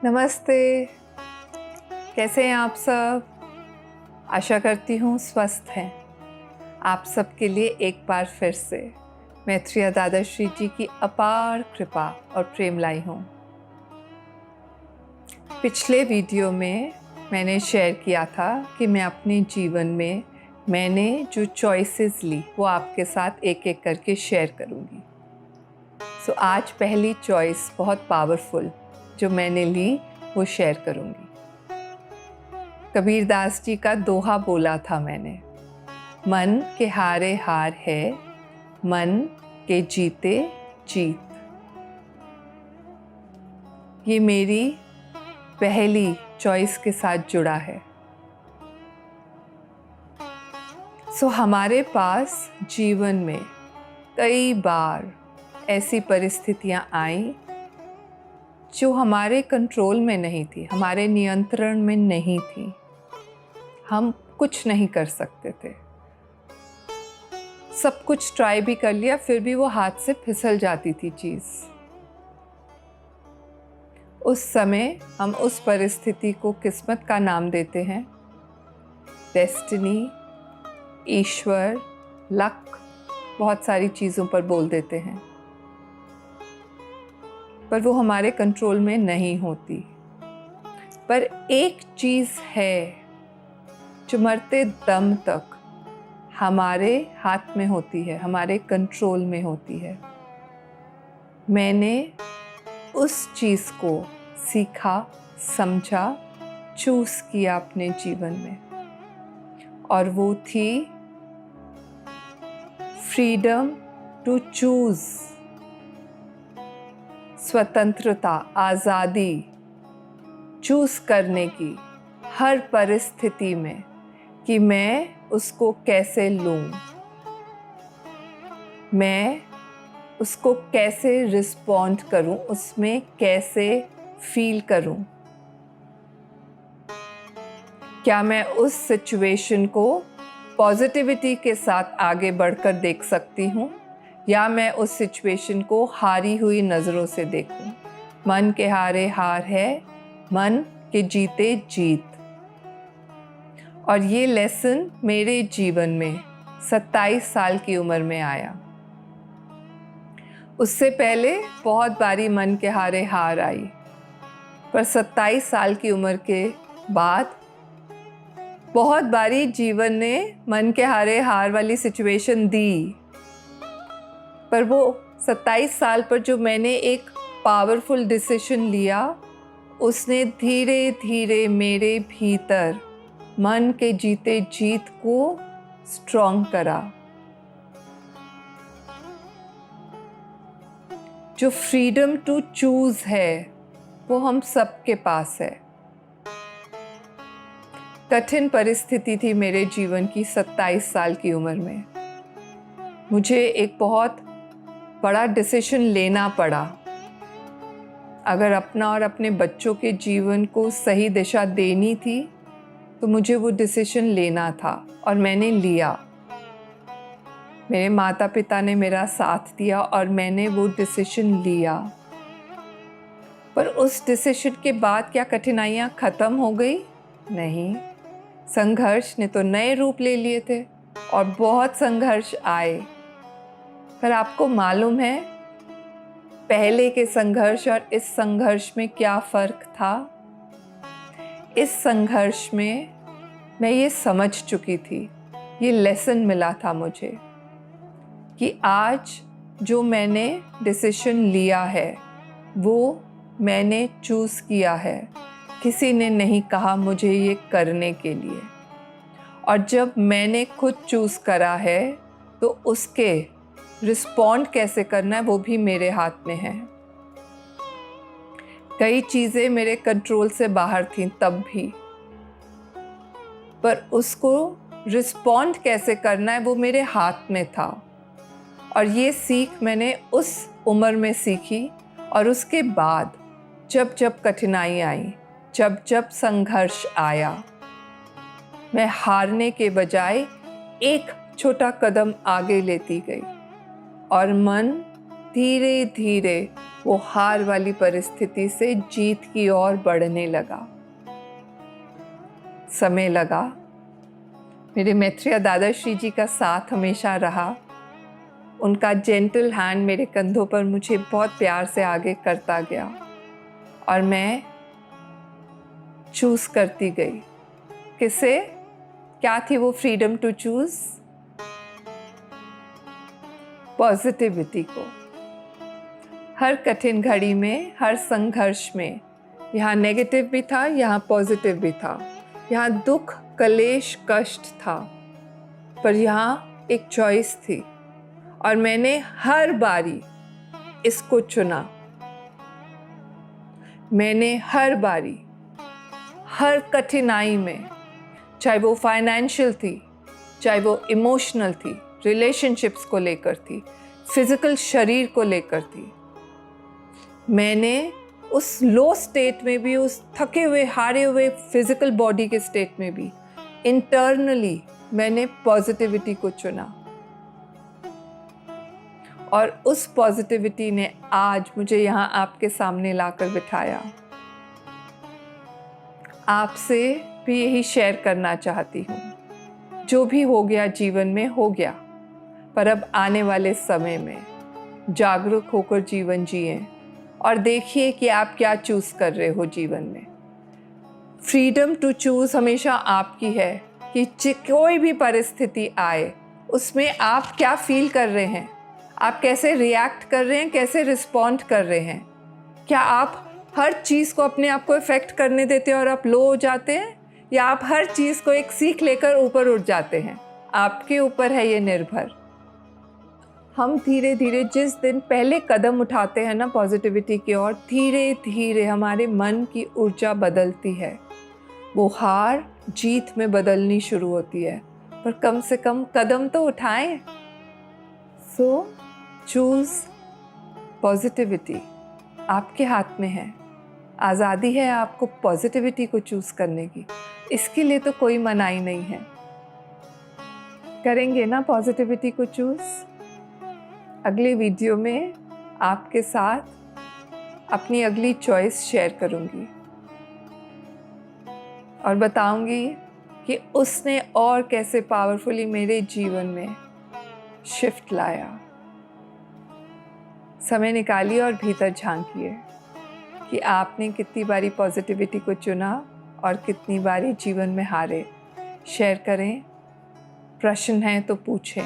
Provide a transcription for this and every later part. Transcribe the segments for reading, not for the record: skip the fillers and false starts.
नमस्ते। कैसे हैं आप सब? आशा करती हूँ स्वस्थ हैं। आप सबके लिए एक बार फिर से मैत्रेय दादाश्री जी की अपार कृपा और प्रेम लाई हूँ। पिछले वीडियो में मैंने शेयर किया था कि मैं अपने जीवन में मैंने जो चॉइसेस ली वो आपके साथ एक एक करके शेयर करूँगी। सो आज पहली चॉइस बहुत पावरफुल जो मैंने ली वो शेयर करूँगी। कबीर दास जी का दोहा बोला था मैंने, मन के हारे हार है, मन के जीते जीत। ये मेरी पहली चॉइस के साथ जुड़ा है। हमारे पास जीवन में कई बार ऐसी परिस्थितियां आई जो हमारे कंट्रोल में नहीं थी, हमारे नियंत्रण में नहीं थी। हम कुछ नहीं कर सकते थे। सब कुछ ट्राई भी कर लिया, फिर भी वो हाथ से फिसल जाती थी चीज़। उस समय हम उस परिस्थिति को किस्मत का नाम देते हैं, डेस्टिनी, ईश्वर, लक, बहुत सारी चीज़ों पर बोल देते हैं, पर वो हमारे कंट्रोल में नहीं होती। पर एक चीज़ है जो मरते दम तक हमारे हाथ में होती है, हमारे कंट्रोल में होती है। मैंने उस चीज़ को सीखा, समझा, चूज़ किया अपने जीवन में, और वो थी फ्रीडम टू चूज़, स्वतंत्रता, आज़ादी चूज़ करने की हर परिस्थिति में कि मैं उसको कैसे लूँ, मैं उसको कैसे रिस्पॉन्ड करूँ, उसमें कैसे फील करूँ। क्या मैं उस सिचुएशन को पॉजिटिविटी के साथ आगे बढ़कर देख सकती हूँ, या मैं उस सिचुएशन को हारी हुई नज़रों से देखूं। मन के हारे हार है, मन के जीते जीत। और ये लेसन मेरे जीवन में 27 साल की उम्र में आया। उससे पहले बहुत बारी मन के हारे हार आई, पर 27 साल की उम्र के बाद बहुत बारी जीवन ने मन के हारे हार वाली सिचुएशन दी। पर वो 27 साल पर जो मैंने एक पावरफुल डिसीजन लिया, उसने धीरे धीरे मेरे भीतर मन के जीते जीत को स्ट्रॉन्ग करा। जो फ्रीडम टू चूज है वो हम सबके पास है। कठिन परिस्थिति थी मेरे जीवन की 27 साल की उम्र में। मुझे एक बहुत बड़ा डिसीजन लेना पड़ा। अगर अपना और अपने बच्चों के जीवन को सही दिशा देनी थी तो मुझे वो डिसीजन लेना था, और मैंने लिया। मेरे माता पिता ने मेरा साथ दिया और मैंने वो डिसीजन लिया। पर उस डिसीजन के बाद क्या कठिनाइयाँ ख़त्म हो गई? नहीं, संघर्ष ने तो नए रूप ले लिए थे और बहुत संघर्ष आए। पर आपको मालूम है पहले के संघर्ष और इस संघर्ष में क्या फ़र्क था? इस संघर्ष में मैं ये समझ चुकी थी, ये लेसन मिला था मुझे कि आज जो मैंने डिसीजन लिया है वो मैंने चूज़ किया है। किसी ने नहीं कहा मुझे ये करने के लिए, और जब मैंने खुद चूज़ करा है तो उसके रिस्पॉन्ड कैसे करना है वो भी मेरे हाथ में है। कई चीज़ें मेरे कंट्रोल से बाहर थीं तब भी, पर उसको रिस्पॉन्ड कैसे करना है वो मेरे हाथ में था। और ये सीख मैंने उस उम्र में सीखी, और उसके बाद जब जब कठिनाई आई, जब जब संघर्ष आया, मैं हारने के बजाय एक छोटा कदम आगे लेती गई और मन धीरे धीरे वो हार वाली परिस्थिति से जीत की ओर बढ़ने लगा। समय लगा, मेरे मैत्रेय दादाश्री जी का साथ हमेशा रहा। उनका जेंटल हैंड मेरे कंधों पर मुझे बहुत प्यार से आगे करता गया और मैं चूज करती गई। किसे? क्या थी वो फ्रीडम टू चूज? पॉजिटिविटी को। हर कठिन घड़ी में, हर संघर्ष में, यहाँ नेगेटिव भी था, यहाँ पॉजिटिव भी था, यहाँ दुख, कलेश, कष्ट था, पर यहाँ एक चॉइस थी और मैंने हर बारी इसको चुना। मैंने हर बारी, हर कठिनाई में, चाहे वो फाइनेंशियल थी, चाहे वो इमोशनल थी, रिलेशनशिप्स को लेकर थी, फिजिकल शरीर को लेकर थी, मैंने उस लो स्टेट में भी, उस थके हुए, हारे हुए फिजिकल बॉडी के स्टेट में भी, इंटरनली मैंने पॉजिटिविटी को चुना। और उस पॉजिटिविटी ने आज मुझे यहाँ आपके सामने लाकर बिठाया। आपसे भी यही शेयर करना चाहती हूँ। जो भी हो गया जीवन में हो गया, पर अब आने वाले समय में जागरूक होकर जीवन जिएं और देखिए कि आप क्या चूज कर रहे हो जीवन में। फ्रीडम टू चूज हमेशा आपकी है कि कोई भी परिस्थिति आए उसमें आप क्या फील कर रहे हैं, आप कैसे रिएक्ट कर रहे हैं, कैसे रिस्पॉन्ड कर रहे हैं। क्या आप हर चीज़ को अपने आप को इफेक्ट करने देते हैं और आप लो हो जाते हैं, या आप हर चीज़ को एक सीख लेकर ऊपर उठ जाते हैं? आपके ऊपर है ये निर्भर। हम धीरे धीरे जिस दिन पहले कदम उठाते हैं ना पॉजिटिविटी की ओर, धीरे धीरे हमारे मन की ऊर्जा बदलती है। वो हार जीत में बदलनी शुरू होती है, पर कम से कम कदम तो उठाएं। सो चूज पॉजिटिविटी, आपके हाथ में है। आज़ादी है आपको पॉजिटिविटी को चूज करने की। इसके लिए तो कोई मनाही नहीं है। करेंगे ना पॉजिटिविटी को चूज? अगले वीडियो में आपके साथ अपनी अगली चॉइस शेयर करूंगी और बताऊंगी कि उसने और कैसे पावरफुली मेरे जीवन में शिफ्ट लाया। समय निकालिए और भीतर झांकिए कि आपने कितनी बारी पॉजिटिविटी को चुना और कितनी बारी जीवन में हारे। शेयर करें, प्रश्न हैं तो पूछें,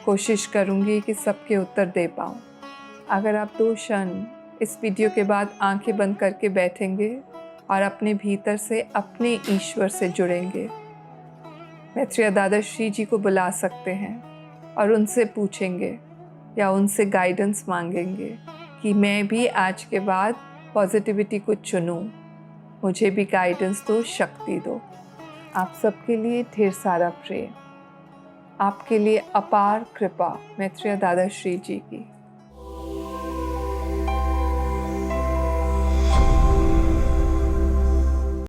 कोशिश करूंगी कि सबके उत्तर दे पाऊँ। अगर आप 2 क्षण इस वीडियो के बाद आंखें बंद करके बैठेंगे और अपने भीतर से अपने ईश्वर से जुड़ेंगे, मैत्रेय दादाश्री जी को बुला सकते हैं और उनसे पूछेंगे या उनसे गाइडेंस मांगेंगे कि मैं भी आज के बाद पॉजिटिविटी को चुनूं, मुझे भी गाइडेंस दो, शक्ति दो। आप सबके लिए ढेर सारा प्रेम, आपके लिए अपार कृपा मैत्रेय दादाश्री जी की।